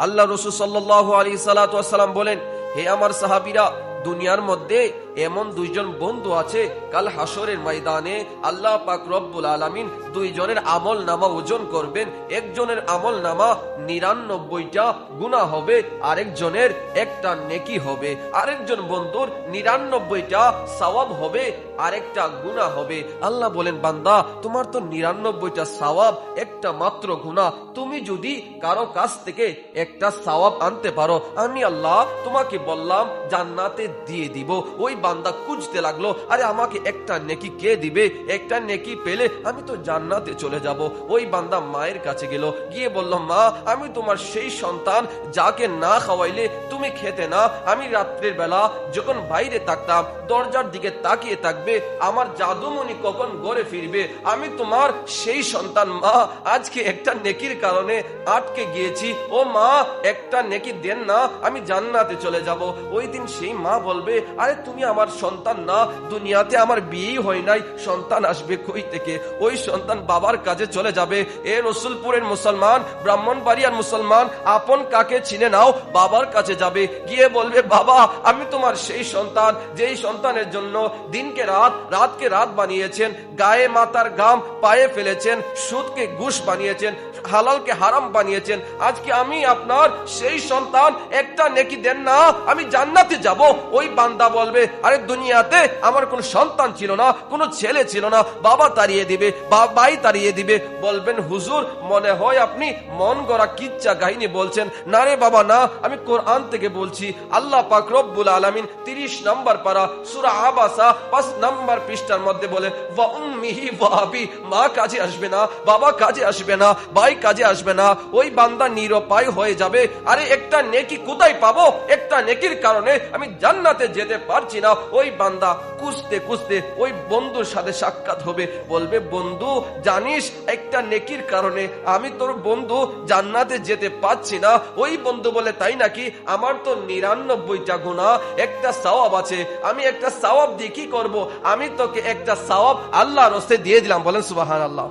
আল্লাহ রাসূল সাল্লাল্লাহু আলাইহি সাল্লাতু ওয়াস সালাম বলেন, হে আমার সাহাবীরা, দুনিয়ার মধ্যে এমন দুইজন বন্ধু আছে, কাল হাসরের ময়দানে আল্লাহ পাক রব্বুল আলামিন দুইজনের আমল নামা ওজন করবেন। একজনের আমল নামা ৯৯টা গুনাহ হবে, আরেকজনের একটা নেকি হবে। আরেকজন বন্ধুর ৯৯টা সওয়াব হবে, আরেকটা গুনাহ হবে। আল্লাহ বলেন, বান্দা, তোমার তো ৯৯টা সওয়াব, একটা মাত্র গুনাহ। তুমি যদি কারো কাছ থেকে একটা সওয়াব আনতে পারো, আমি আল্লাহ তোমাকে বললাম জান্নাতে দিয়ে দিব। ওই বান্দা খুঁজতে লাগলো, আরে আমাকে একটা নেকি কে দিবে, একটা নেকি পেলে আমি তো জান্নাতে চলে যাব। ওই বান্দা মায়ের কাছে গেল, গিয়ে বলল, মা, আমি তোমার সেই সন্তান যাকে না খাওয়াইলে তুমি খেতে না। আমি রাত্রের বেলা যখন বাইরে থাকতাম, দরজার দিকে তাকিয়ে থাকবে, আমার জাদুমণি কখন ঘরে ফিরবে। আমি তোমার সেই সন্তান মা, আজকে একটা নেকির কারণে আটকে গিয়েছি। ও মা, একটা নেকি দেন না, আমি জান্নাতে চলে যাব। ওই দিন সেই মা বলবে, আরে তুমি আমার সন্তান না, দুনিয়াতে আমার বিয়েই হয় নাই, সন্তান আসবে কই থেকে? ওই সন্তান বাবার কাছে চলে যাবে। এ রসুলপুরের মুসলমান, ব্রাহ্মণবাড়িয়ার মুসলমান, আপন কাকে চিনে নাও, বাবার কাছে যাবে, গিয়ে বলবে, বাবা, আমি তোমার সেই সন্তান যেই সন্তানের জন্য দিনকে রাত, রাতকে রাত বানিয়েছেন, গায়ে মাতার গাম পায়ে ফেলেছেন, সুদকে ঘুষ বানিয়েছেন, হালালকে হারাম বানিয়েছেন। আজকে আমি আপনার সেই সন্তান, একটা নেকি দেন না, আমি জান্নাতে যাব। ওই বান্দা বলবে, আরে দুনিয়াতে আমার কোন সন্তান ছিল না, কোন ছেলে ছিল না, বাবা তাড়িয়ে দিবে, বাবাই তাড়িয়ে দিবে। বলবেন, হুজুর, মনে হয় আপনি মন গড়া কিচ্ছা কাহিনী বলছেন। না রে বাবা, না, আমি কোরআন থেকে বলছি। আল্লাহ পাক রব্বুল আলামিন 30 নম্বর পারা সূরা আবাসা 5 নম্বর পৃষ্ঠার মধ্যে বলে, ওয়া উম্মিহি ওয়া আবি, মা কাজে আসবে না, বাবা কাজে আসবে না, ভাই কাজে আসবে না। ওই বান্দা নিরুপায় হয়ে যাবে। আরে একটা নেকি কোথায় পাবো? একটা নেকির কারণে আমি জান্নাতে যেতে পারছি না। ওই বান্দা খুঁজতে খুঁজতে ওই বন্ধুর সাথে সাক্ষাৎ হবে, বলবে, বন্ধু, জানিস একটা নেকির কারণে আমি তোর বন্ধু জান্নাতে যেতে পারছি না। ওই বন্ধু বলে, তাই নাকি? আমার তো ৯৯টা গুনাহ, একটা সওয়াব আছে, আমি একটা সওয়াব দিয়ে কি করব? আমি তোকে একটা সওয়াব আল্লাহর রাস্তায় দিয়ে দিলাম। বলেন সুবহানাল্লাহ।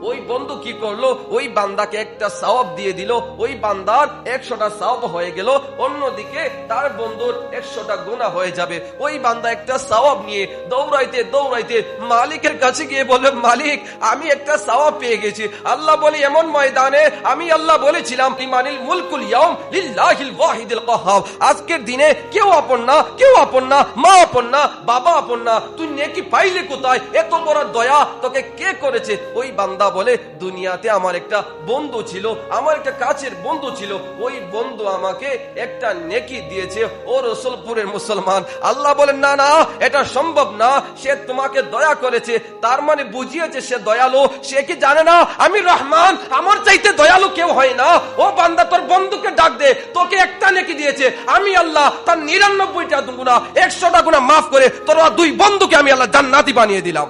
ওই বন্ধু কি করলো? ওই বান্দাকে একটা সওয়াব দিয়ে দিল। ওই বান্দার 100টা সওয়াব হয়ে গেল, অন্যদিকে তার বন্ধুর 100টা গুনাহ হয়ে যাবে। ওই বান্দা একটা সওয়াব নিয়ে দৌড়াইতে দৌড়াইতে মালিকের কাছে গিয়ে বলবে, মালিক, আমি একটা সওয়াব পেয়ে গেছি। আল্লাহ বলে, এমন ময়দানে আমি আল্লাহ বলেছিলাম, ইমানিল মুলকুল ইয়াউম লিল্লাহিল ওয়াহিদিল কাহ্হার। আজকের দিনে কেউ আপন না, কেউ আপন না, মা আপন না, বাবা আপন না। তুই নেকি পাইলে কোথায়? এত বড় দয়া তোকে কে করেছে? ওই বান্দা বলে, দুনিয়াতে আমার একটা বন্ধু ছিল, আমার একটা কাছের বন্ধু ছিল, ওই বন্ধু আমাকে একটা নেকি দিয়েছে। ও রসুলপুরের মুসলমান, আল্লাহ বলেন, না না, এটা সম্ভব না। সে তোমাকে দয়া করেছে, তার মানে বুঝিয়েছে সে দয়ালু। সে কি জানে না আমি রহমান? আমার চাইতে দয়ালু কেউ হয় না। ও বান্দা, তোর বন্ধুকে ডাক দে, তোকে একটা নেকি দিয়েছে, আমি আল্লাহ তার ৯৯টা গুনাহ, 100টা গুনাহ মাফ করে তোর দুই বন্ধুকে আমি আল্লাহ জান্নাতি বানিয়ে দিলাম।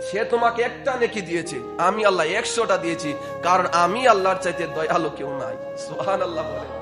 সে তোমাকে একটা নেকি দিয়েছে, আমি আল্লাহ 100টা দিয়েছি, কারণ আমি আল্লাহর চাইতে দয়ালু কেউ নাই। সুবহানাল্লাহ বলে।